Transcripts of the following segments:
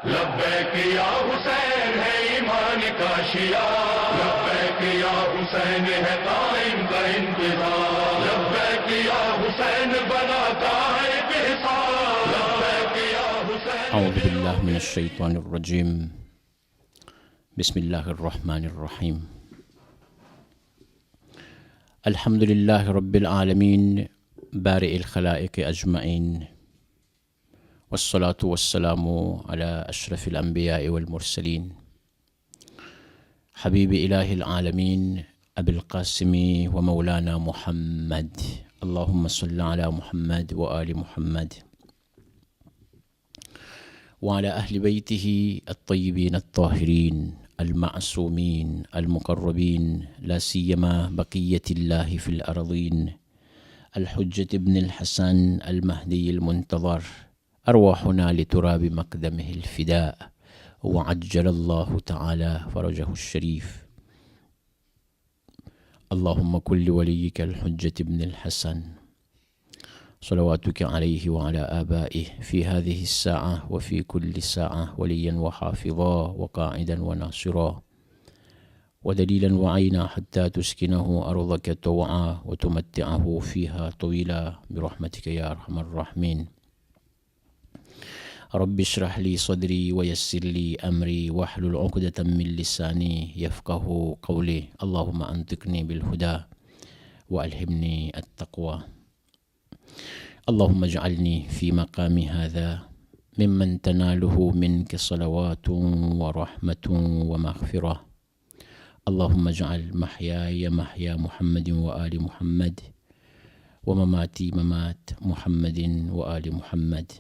लब्बैक या हुसैन है ईमान का शिया, लब्बैक या हुसैन है कायम का इंतजार, लब्बैक या हुसैन बनाता है बेहिसाब, लब्बैक या हुसैन। أعوذ بالله من الشيطان الرجيم. بسم الله الرحمن الرحيم. الحمد لله رب العالمين بارئ الخلائق أجمعين، والصلاة والسلام على أشرف الأنبياء والمرسلين، حبيب إله العالمين أبي القاسم ومولانا محمد. اللهم صل على محمد وآل محمد وعلى أهل بيته الطيبين الطاهرين المعصومين المقربين، لا سيما بقية الله في الأرضين، الحجة ابن الحسن المهدي المنتظر، أرواحنا لتراب مقدمه الفداء، وعجل الله تعالى فرجه الشريف. اللهم كن لوليك الحجة ابن الحسن صلواتك عليه وعلى آبائه في هذه الساعة وفي كل ساعة وليا وحافظا وقاعدا وناصرا ودليلا وعينا، حتى تسكنه أرضك طوعا وتمتعه فيها طويلا برحمتك يا أرحم الراحمين. رب اشرح لي صدري ويسر لي أمري واحلل عقدة من لساني يفقه قولي. اللهم أنطقني بالهدى وألهمني التقوى. اللهم اجعلني في مقامي هذا ممن تناله منك صلوات ورحمة ومغفرة. اللهم اجعل محياي محيا محمد وآل محمد، ومماتي ممات محمد وآل محمد.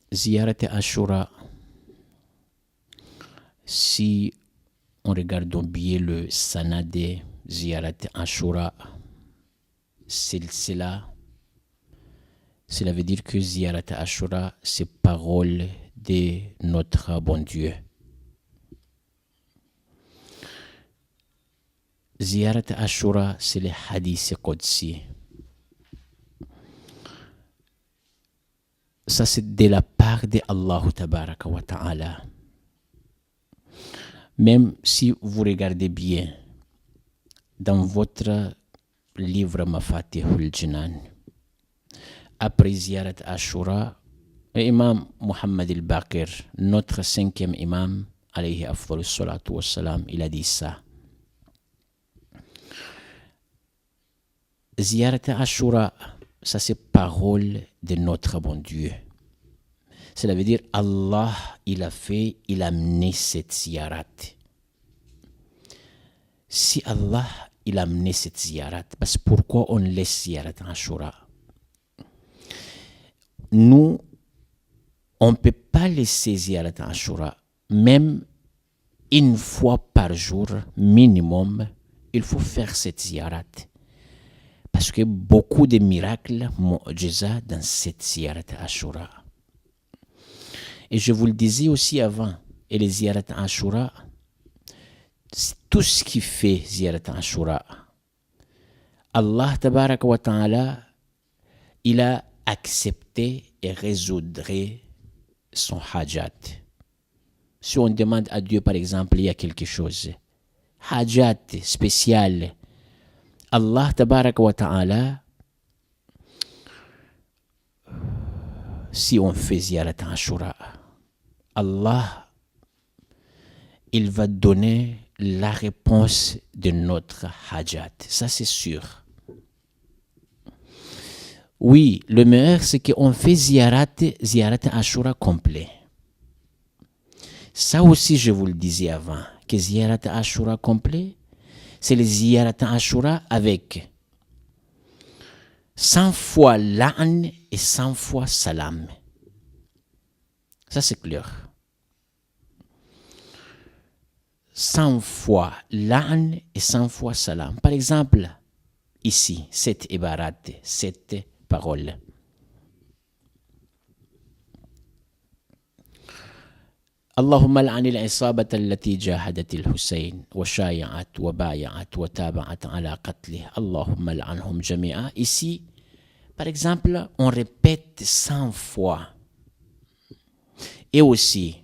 Ziyarat Ashura, si on regarde bien le sanad Ziyarat Ashura Silsila, cela veut dire que Ziyarat Ashura, c'est parole de notre bon Dieu. Ziyarat Ashura, c'est le hadith Qudsi. Ça, c'est de la part de Allah Tabaraka wa Ta'ala. Même si vous regardez bien dans votre livre Mafatihul Jinan, après Ziyarat Ashura, l'imam Muhammad al-Baqir, notre 5e imam, alayhi afdal salatu wassalam, il a dit ça. Ziyarat Ashura, ça c'est parole de notre bon Dieu. Cela veut dire Allah, il a amené cette ziyarat. Si Allah, il a amené cette ziyarat, parce que pourquoi on laisse Ziyarat Ashura? Nous, on ne peut pas laisser Ziyarat Ashura. Même une fois par jour, minimum, il faut faire cette ziyarat. Parce que beaucoup de miracles, mu'jiza, dans cette Ziyarat Ashura. Et je vous le disais aussi avant, et les Ziyarat Ashura, tout ce qui fait Ziyarat Ashura, Allah Tabaraka wa Ta'ala, il a accepté et résoudrait son hajat. Si on demande à Dieu, par exemple, il y a quelque chose, hajat spécial, Allah Tabaraka wa Ta'ala, si on fait Ziyarat Ashura, Allah, il va donner la réponse de notre hajat. Ça, c'est sûr. Oui, le meilleur, c'est qu'on fait Ziyarat Ashura complet. Ça aussi, je vous le disais avant, que Ziyarat Ashura complet, c'est le Ziyarat Ashura avec 100 fois la'an et 100 fois salam. Ça, c'est clair. 100 fois la'an et 100 fois salam. Par exemple, ici, cette ibarat, cette parole. اللهم لعن العصابة التي جاهدت الحسين وشايعت وبايعت وتابعت على قتله اللهم لعنهم جميعا. Ici, Par exemple, on répète 100 fois. Et aussi,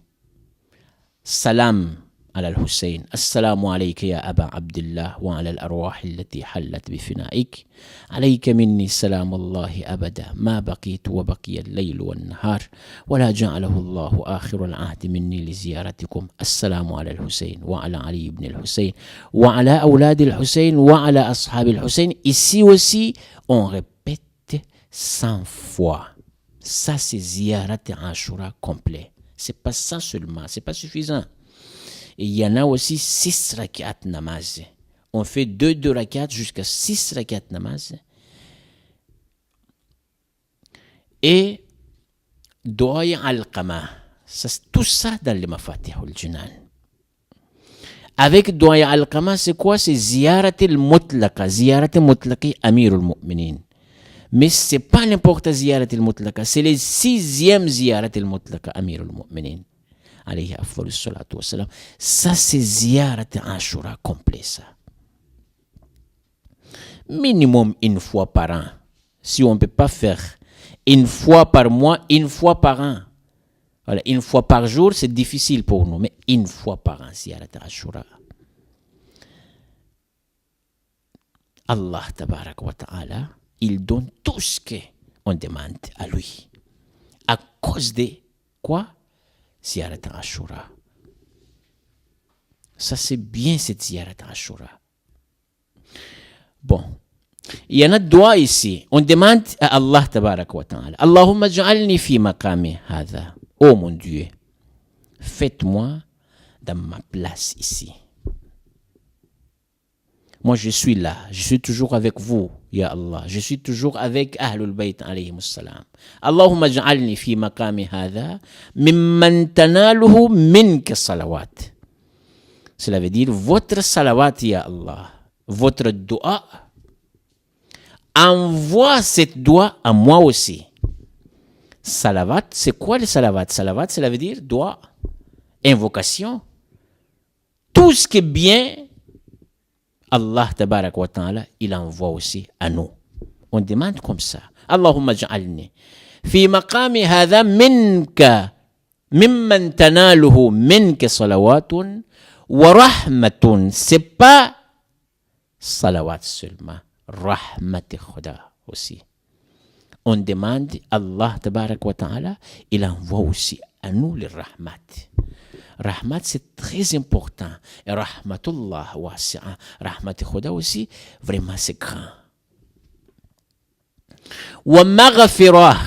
salam على الحسين السلام عليك يا أبا عبد الله وعلى الأرواح التي حلت بفنائك عليك مني سلام الله أبدا ما بقيت وبقي الليل والنهار ولا جعله الله آخر العهد مني لزيارتكم السلام على الحسين وعلى علي بن الحسين وعلى أولاد الحسين وعلى أصحاب الحسين. Ici aussi, on répète 100 fois. Ça, c'est ziyarat Ashura complet. C'est pas ça seulement, c'est pas suffisant. Et il y en a aussi 6 rak'at namaz. On fait 2 rak'at jusqu'à 6 rak'at namaz. Et Dua al-Qama. Tout ça dans le Mafatih al-Jinan. Avec Dua al-Qama, c'est quoi? C'est Ziyarat al-Mutlaqa. Ziyarat al-Mutlaqi Amir al-Mu'minin. Mais ce n'est pas n'importe Ziyarat al-Mutlaqa. C'est le 6e Ziyarat al-Mutlaqa Amir al-Mu'minin. Alayhi afdalu salatu wassalam. Ça, c'est ziyarat Ashura complet, ça. Minimum une fois par an. Si on ne peut pas faire une fois par mois, une fois par an. Voilà, une fois par jour, c'est difficile pour nous, mais une fois par an, ziyarat Ashura. Allah, tabarak wa ta'ala, il donne tout ce qu'on demande à lui. À cause de quoi? Ziyarat Ashura. Ça, c'est bien cette Ziyarat Ashura. Bon. Il y en a dua ici. On demande à Allah tabarak wa ta'ala. Allahumma ja'alni fi maqami hadha. Oh mon Dieu, faites-moi dans ma place ici. Moi, je suis là. Je suis toujours avec vous, ya Allah. Je suis toujours avec Ahlul Bayt alayhimus salam. Allahumma ja'alni fi maqami hadha mimman tanaluhu minka salawat. Cela veut dire votre salawat, ya Allah. Votre dua. Envoie cette dua à moi aussi. Salawat, c'est quoi le salawat? Salawat, cela veut dire dua, invocation. Tout ce qui est bien, Allah tabarak wa ta'ala, il envoie aussi à nous. On demande comme ça. Allahumma ja'alni fi maqami hadha minka mimman tanaluhu minka salawatun wa rahmatun. C'est pas salawat seulement, rahmat khuda aussi. On demande Allah tabarak wa ta'ala, il envoie aussi à nous le rahmat. Rahmat, c'est très important. Et rahmatullah wasi'a. Rahmat khuda aussi, vraiment c'est grand. Wa maghfirah.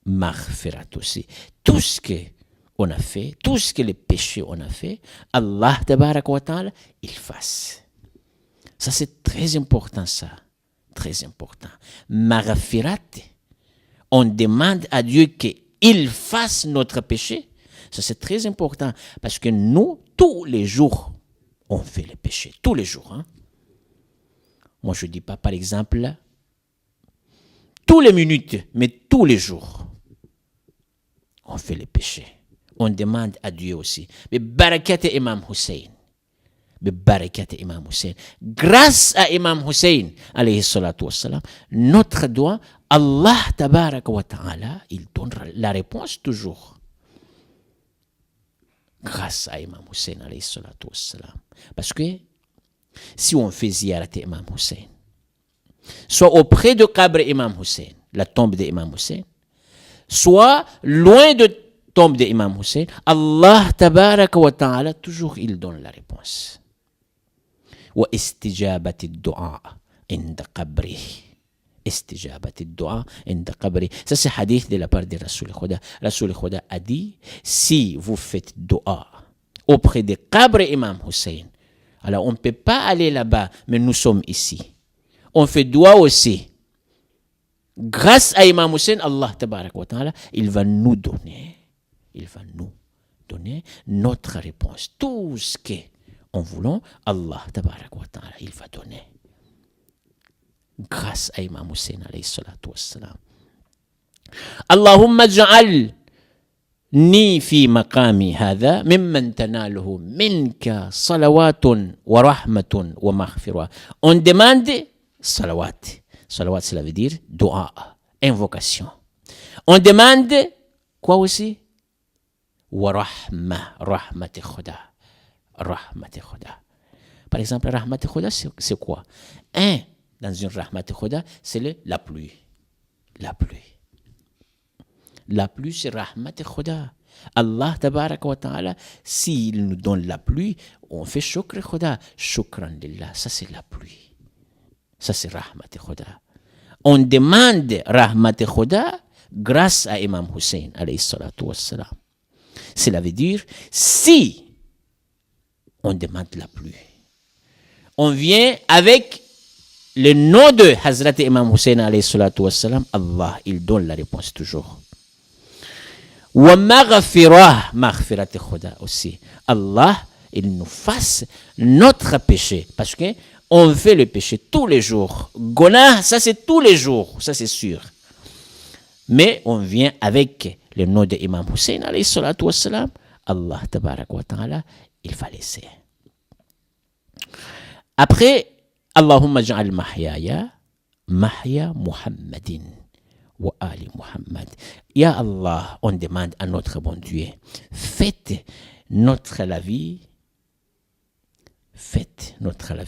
Maghfirat aussi. Tout ce qu'on a fait, tout ce que les péchés on a fait, Allah tabarak wa ta'ala, il fasse. Ça c'est très important ça. Très important. Maghfirat. On demande à Dieu qu'il fasse notre péché. Ça, c'est très important. Parce que nous, tous les jours, on fait les péchés. Tous les jours. Hein? Moi, je ne dis pas, par exemple, tous les minutes, mais tous les jours, on fait les péchés. On demande à Dieu aussi. Mais barakat Imam Hussein. Grâce à Imam Hussein, alayhi salatu wassalam, notre doigt, Allah tabarak wa ta'ala, il donne la réponse toujours. Grâce à Imam Hussein, alayhi salatu wassalam. Parce que si on fait ziyarat Imam Hussein, soit auprès de Qabr Imam Hussein, la tombe d'Imam Hussein, soit loin de tombe d'Imam Hussein, Allah tabarak wa ta'ala, toujours il donne la réponse. واستجابة الدعاء عند قبره. استجابة الدعاء عند قبره. Ça c'est hadith de la part de Rasoul Khuda. Rasoul Khuda a dit, si vous faites dua auprès de Qabr Imam Hussein, alors on ne peut pas aller là-bas, mais nous sommes ici. On fait dua aussi. Grâce à Imam Hussein, Allah tabarak wa ta'ala, il va nous donner notre réponse. Tout ce que en voulant, Allah tabarak wa ta'ala, il va donner. Grâce à Imam Hussein alayhi salatu wassalam. Allahumma ja'al ni fi maqami hadha mimman tanaluhu minka salawatun wa rahmatun wa maghfirah. On demande salawat. Salawat, cela veut dire dua, invocation. On demande quoi aussi? Wa rahma, rahmat khuda. Rahmat khuda. Par exemple, rahmat khuda, c'est quoi? Dans une rahmat khuda, c'est la pluie. La pluie. La pluie, c'est rahmat khuda. Allah tabaraka wa ta'ala, s'il nous donne la pluie, on fait shukr khuda. Shukran lillah. Ça, c'est la pluie. Ça, c'est rahmat khuda. On demande rahmat khuda grâce à Imam Hussein, alayhi salatu wassalam. Cela veut dire, si on demande la pluie, on vient avec le nom de Hazrat Imam Hussein, alayhi salatu wassalam, Allah, il donne la réponse toujours. Wa maghfirah, maghfirat khuda aussi. Allah, il nous fasse notre péché. Parce que on fait le péché tous les jours. Gonah, ça c'est tous les jours, ça c'est sûr. Mais on vient avec le nom de Imam Hussein, alayhi salatu wassalam, Allah tabarak wa ta'ala, il va laisser. Après, Allahumma ja'al mahyaya, mahya Muhammadin wa ali Muhammad. Ya Allah, on demande à notre bon Dieu, faites notre la vie,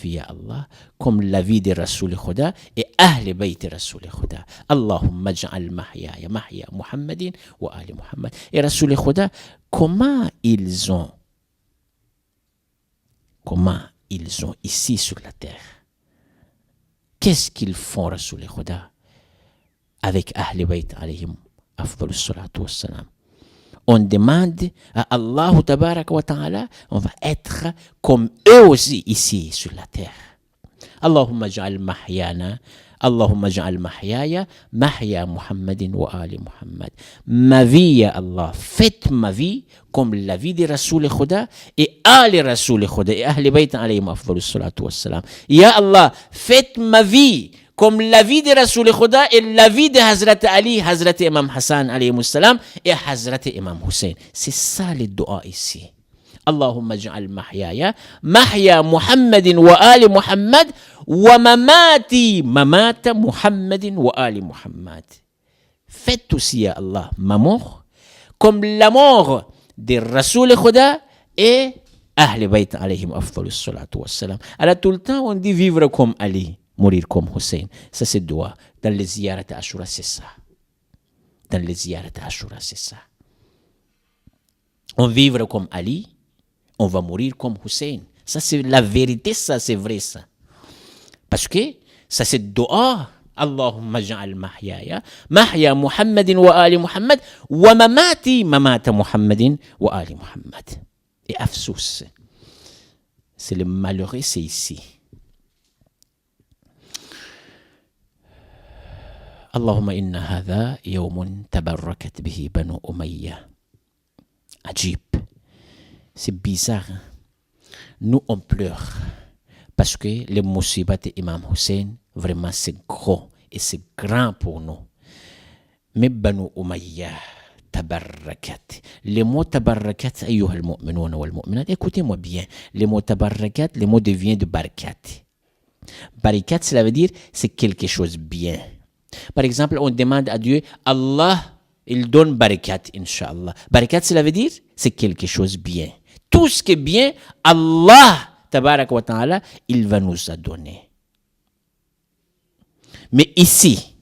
ya Allah, comme la vie de Rasoul Khuda et Ahl Bayt Rasoul Khuda. Allahumma ja'al mahyaya, mahya Muhammadin wa ali Muhammad. Et Rasoul Khuda, comment ils ont ici sur la terre? Qu'est-ce qu'ils font, Rasoul Khuda, avec Ahl Bayt alayhim afdalus salatu wassalam? On demande à Allah tabaraka wa ta'ala, on va être comme eux aussi ici sur la terre. Allahumma ja'al mahyana, Allahumma ja'al mahyaya, mahya Muhammadin wa ali Muhammad. Ma vie, ya Allah, faites ma vie comme la vie de Rasoul Khuda et Ali Rasoul Khuda et Ahl Bayt alayhim afdalus salatu wassalam. Ya Allah, faites ma vie comme la vie de Rasoul Khuda et la vie de Hazrat Ali, Hazrat Imam Hassan alayhi salam et Hazrat Imam Hussein. C'est ça le dua ici. Allahumma ja'al mahyaya, mahya Muhammadin wa ali Muhammad wa mamati, mamata Muhammadin wa ali Muhammad. Faites aussi, ya Allah, ma mort comme la mort de Rasoul Khuda et Ahl Bayt alayhim afdalus salatu wassalam. Alors tout le temps on dit vivre comme Ali, mourir comme Hussein. Ça c'est dua. Dans les ziyarat Ashura, c'est ça. Dans les ziyarat Ashura, c'est ça. On vivre comme Ali, on va mourir comme Hussein. Ça c'est la vérité, ça c'est vrai ça. Parce que ça c'est dua. Allahumma ja'al mahyaya, mahya Muhammadin wa ali Muhammad wa mamati, mamata Muhammadin wa ali Muhammad. Et afsous, c'est le malheureux, c'est ici. اللهم إن هذا يوم تبركت به بنو أمية. عجيب. C'est bizarre. Hein? Nous, on pleure. Parce que les musibat de Imam Hussein, vraiment, c'est gros et c'est grand pour nous. Mais Banu Umayya, tabarrakat. Les mots tabarrakat, ayyuha al-mu'minuna wal-mu'minat. Écoutez-moi bien. Les mots tabarrakat, les mots deviennent de barakat. Barakat, cela veut dire, c'est quelque chose bien. Par exemple, on demande à Dieu, Allah, il donne barakat, Inch'Allah. Barakat, cela veut dire, c'est quelque chose bien. Tout ce qui est bien, Allah, tabarak wa ta'ala, il va nous a donner. Mais ici,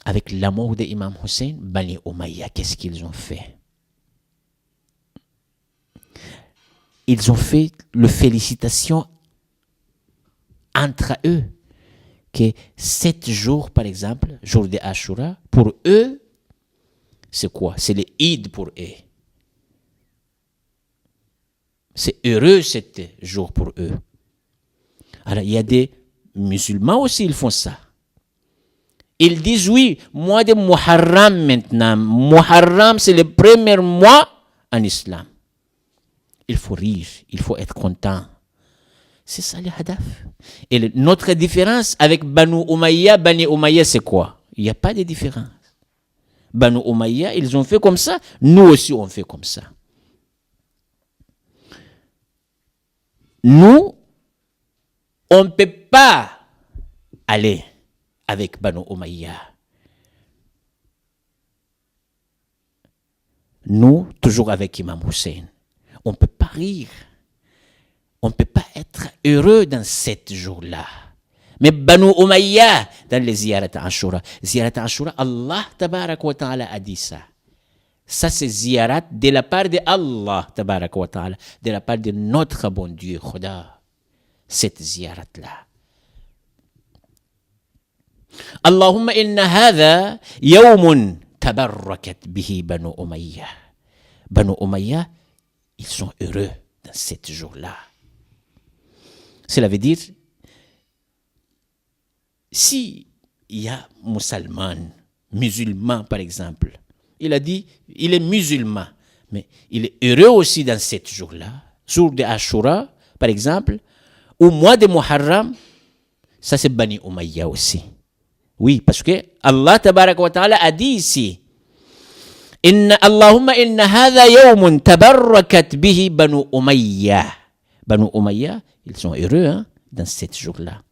avec l'amour d'Imam Hussein, Bani Umayya, qu'est-ce qu'ils ont fait? Ils ont fait le félicitation entre eux. Que 7 jours, par exemple, jour de Ashura, pour eux, c'est quoi? C'est le Eid pour eux. C'est heureux 7 jours pour eux. Alors, il y a des musulmans aussi, ils font ça. Ils disent, oui, mois de Muharram maintenant. Muharram, c'est le premier mois en islam. Il faut rire, il faut être content. C'est ça le hadaf. Et notre différence avec Banu Umayya, c'est quoi? Il n'y a pas de différence. Banu Umayya, ils ont fait comme ça, nous aussi on fait comme ça. Nous, On ne peut pas aller avec Banu Umayya. Nous, toujours avec Imam Hussein, on ne peut pas rire. On ne peut pas être heureux dans 7 jours-là. Mais Banu Umayya, dans les ziyarat Ashura, Allah tabarak wa ta'ala a dit ça. Ça, c'est ziyarat de la part de Allah tabarak wa ta'ala, de la part de notre bon Dieu, Khuda. Cette ziyarat-là. Allahumma inna hadha yawmun tabarrakat bihi Banu Umayya. Banu Umayya, ils sont heureux dans 7 jours-là. Cela veut dire, si il y a musulman par exemple, il a dit, il est musulman, mais il est heureux aussi dans 7 jours-là, jour de Ashura, par exemple, ou mois de Muharram, ça c'est Bani Umayya aussi. Oui, parce que Allah tabarak wa ta'ala a dit ici, Allahumma inna hadha yawmun tabarrakat bihi Banu Umayya. Banu Umayya, ils sont heureux dans 7 jours-là.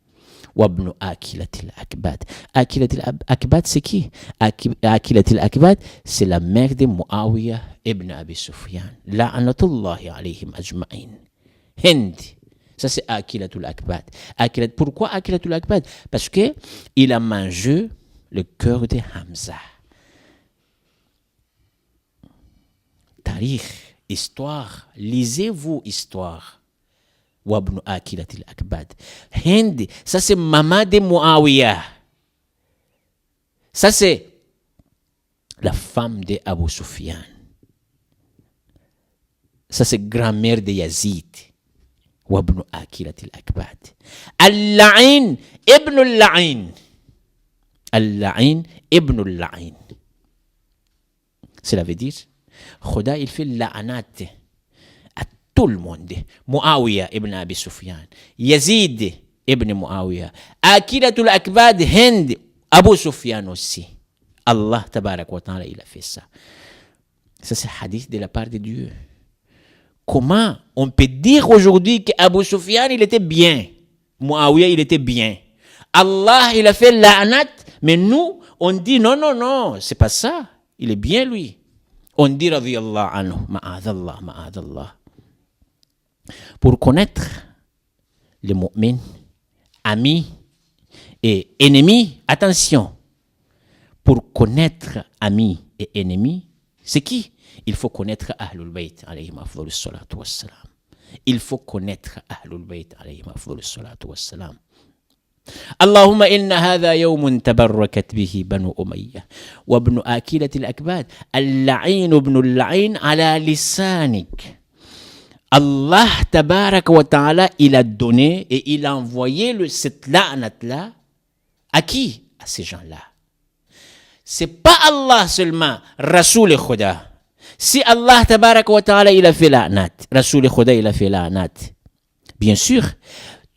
Wabnu Akilatil Akbad. Akilatil Akbad, c'est qui? Akilatil Akbad, c'est la mère de Muawiyah ibn Abi Sufyan. La'anatullahi alayhim ajma'in. Hind. Ça, c'est Akilatul Akbad. Pourquoi Akilatul Akbad? Parce qu'il a mangé le cœur de Hamza. Tarikh, histoire. Lisez-vous histoire. Wabnu Akilatil Akbad. Hind, ça c'est maman de Muawiyah. Ça c'est la femme de Abu Sufyan. Ça c'est grand-mère de Yazid. Wabnu Akilatil Akbad. Al-La'in ibn al-La'in. Al-La'in ibn al-La'in. Cela veut dire, Khuda il fait la'anat à tout le monde. Muawiyah ibn Abi Sufyan, Yazid ibn Muawiyah, Akilatul Akbad, Hind, Abu Sufyan aussi. Allah tabarak wa ta'ala il a fait ça. Ça c'est hadith de la part de Dieu. Comment on peut dire aujourd'hui qu'Abu Sufyan il était bien, Muawiyah il était bien, Allah il a fait la'anat, mais nous on dit non, c'est pas ça, il est bien lui. On dit radiyallahu anhu, ma'adallah. Pour connaître les mu'mins, amis et ennemis, attention, pour connaître amis et ennemis, c'est qui? Il faut connaître Ahlul Bayt alayhim afdalus salatu wassalam. Il faut connaître Ahlul Bayt alayhim afdalus salatu wassalam. اللهم إن هذا يوم تبركت به بنو أمية وابن آكلة الأكباد اللعين ابن اللعين على لسانك. Allah tabarak wa ta'ala il a donné et il a envoyé cette la'nat-là à qui? À ces gens-là. C'est pas Allah seulement, Rasoul Khuda. Si Allah tabarak wa ta'ala il a fait la'nat, Rasoul Khuda il a fait la'nat, bien sûr,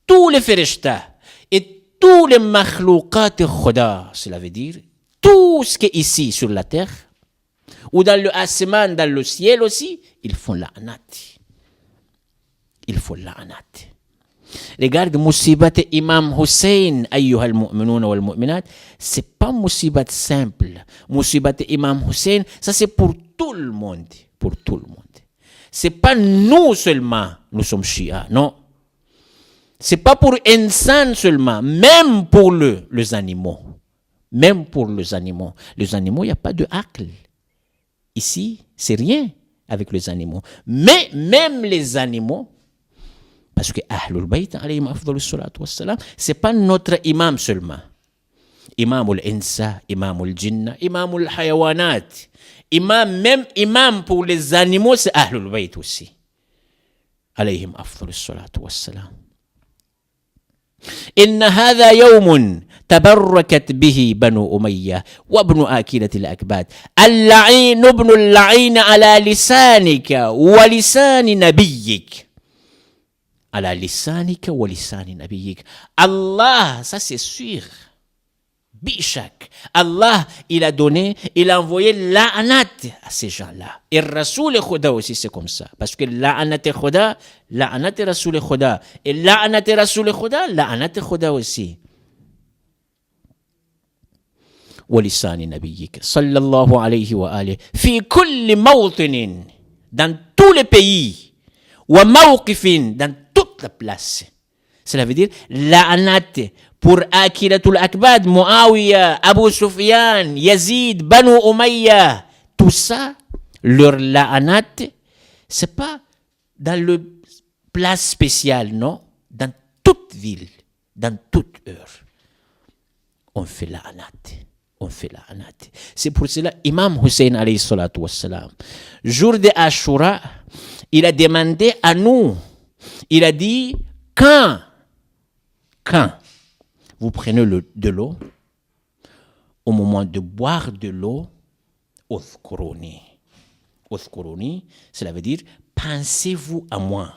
tous les ferishtas et tous les makhlouqat Khuda, cela veut dire tout ce qui est ici sur la terre ou dans le asman, dans le ciel aussi, ils font la'nat. Il faut la'nat. Regarde musibat Imam Hussein, ayyuha al-mu'minuna wal-mu'minat, c'est pas musibat simple. Musibat Imam Hussein, ça c'est pour tout le monde, pour tout le monde. C'est pas nous seulement, nous sommes chiites, non. C'est pas pour insan seulement, même pour les animaux. Même pour les animaux. Les animaux, il n'y a pas de aql. Ici, c'est rien avec les animaux. Mais même les animaux, parce que Ahlul Bayt alayhim afdalus salatu wassalam, c'est pas notre imam seulement. Imamul insa, imamul jinna, imamul hayawanat. Même imam pour les animaux, c'est Ahlul Bayt aussi. Alayhim afdalus salatu wassalam. إن هذا يوم تبركت به بنو أمية وابن آكلة الأكباد اللعين ابن اللعين على لسانك ولسان نبيك على لسانك ولسان نبيك. Allah, ça c'est sûr, Bishak. Allah, il a donné, il a envoyé la'anat à ces gens-là. Et Rasoul et Khuda aussi, c'est comme ça. Parce que la'anat et Khuda, la'anat et Rasoul et Khuda. Et la'anat et Rasoul et Khuda, la'anat et Khuda aussi. ولسان نبيك صلى الله عليه وآله في كل موطن dans tous les pays وموقف dans toute la place. Cela veut dire la'anat pour Akilatul Akbad, Muawiyah, Abu Sufyan, Yazid, Banu Umayya. Tout ça, leur la'anat, c'est pas dans le place spéciale, non. Dans toute ville, dans toute heure, on fait la'anat. On fait la'anat. C'est pour cela, Imam Hussein alayhi salatu wassalam, jour de Ashura, il a demandé à nous, il a dit, quand vous prenez de l'eau, au moment de boire de l'eau, Uthkuruni. Uthkuruni, cela veut dire, pensez-vous à moi.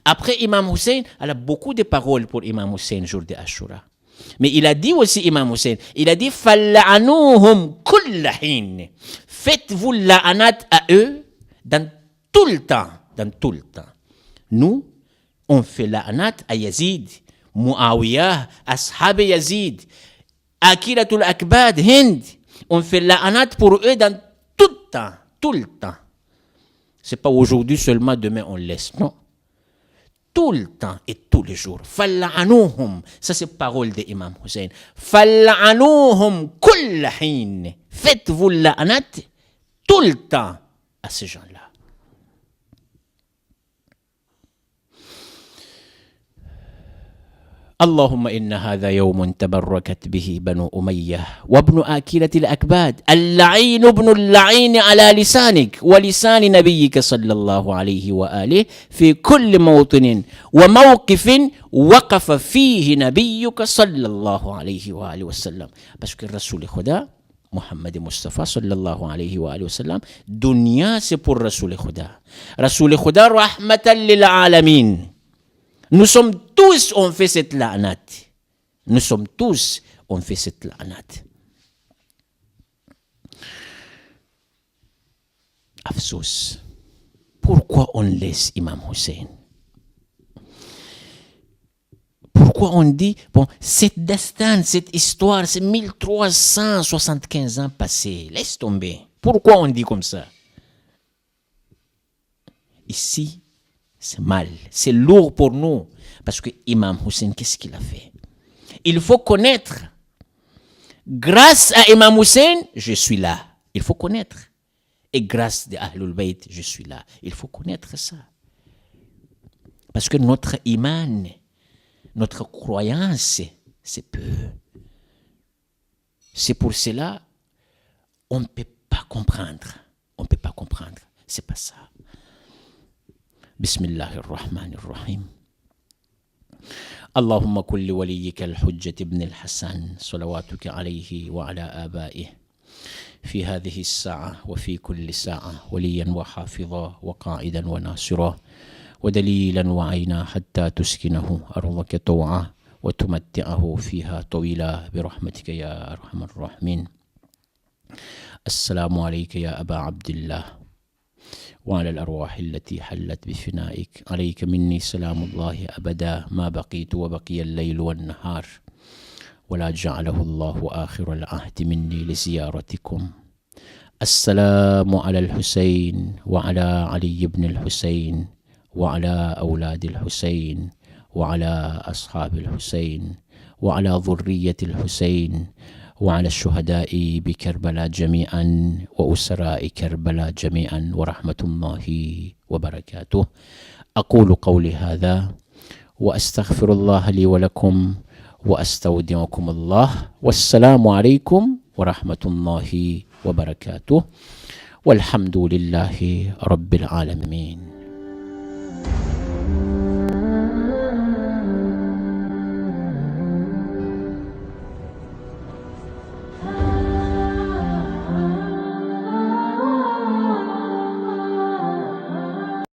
Après Imam Hussein, il a beaucoup de paroles pour Imam Hussein, jour de Ashura. Mais il a dit aussi, Imam Hussein, il a dit, Falla'anuhum kulla hin. Faites-vous la'anat à eux dans tout le temps. Dans tout le temps. Nous, on fait la'anat à Yazid, Muawiyah, Ashab Yazid, Akilatul Akbad, Hind. On fait la'anat pour eux dans tout le temps. Tout le temps. C'est pas aujourd'hui seulement, demain on laisse. Non. Tout le temps et tous les jours. Falla'anuhum. Ça c'est parole de Imam Hussein. Falla'anuhum kulla hin. Faites-vous la'anat tout le temps à ces gens-là. اللهم إن هذا يوم تبركت به بنو أمية وابن آكلة الأكباد اللعين ابن اللعين على لسانك ولسان نبيك صلى الله عليه وآله في كل موطن وموقف وقف فيه نبيك صلى الله عليه وآله وسلم. Parce que Rasoul Khuda, Muhammad Mustafa sallallahu alayhi wa sallam, dunya c'est pour Rasoul Khuda. Rasoul Khuda rahmatan lil alamin. Nous sommes tous, on fait cette la'anat. Nous sommes tous, on fait cette la'anat. Afsous. Pourquoi on laisse Imam Hussein? Pourquoi on dit, bon, cette destin, cette histoire, c'est 1375 ans passés. Laisse tomber. Pourquoi on dit comme ça? Ici, c'est mal, c'est lourd pour nous. Parce que Imam Hussein, qu'est-ce qu'il a fait? Il faut connaître. Grâce à Imam Hussein, je suis là. Il faut connaître. Et grâce à Ahlul Bayt, je suis là. Il faut connaître ça. Parce que notre iman, notre croyance, c'est peu. C'est pour cela, on ne peut pas comprendre. On ne peut pas comprendre. C'est pas ça. بسم الله الرحمن الرحيم اللهم كن لوليك الحجة ابن الحسن صلواتك عليه وعلى آبائه في هذه الساعة وفي كل ساعة وليا وحافظا وقائدا وناصرا ودليلا وعينا حتى تسكنه أرضك طوعا وتمتعه فيها طويلا برحمتك يا أرحم الراحمين. السلام عليك يا أبا عبد الله وعلى الأرواح التي حلت بفنائك. عليك مني سلام الله أبدا ما بقيت وبقي الليل والنهار ولا جعله الله آخر العهد مني لزيارتكم. السلام على الحسين وعلى علي بن الحسين وعلى أولاد الحسين وعلى أصحاب الحسين وعلى ذرية الحسين وعلى الشهداء بكربلاء جميعا وأسراء كربلاء جميعا ورحمة الله وبركاته. أقول قولي هذا وأستغفر الله لي ولكم وأستودعكم الله والسلام عليكم ورحمة الله وبركاته والحمد لله رب العالمين.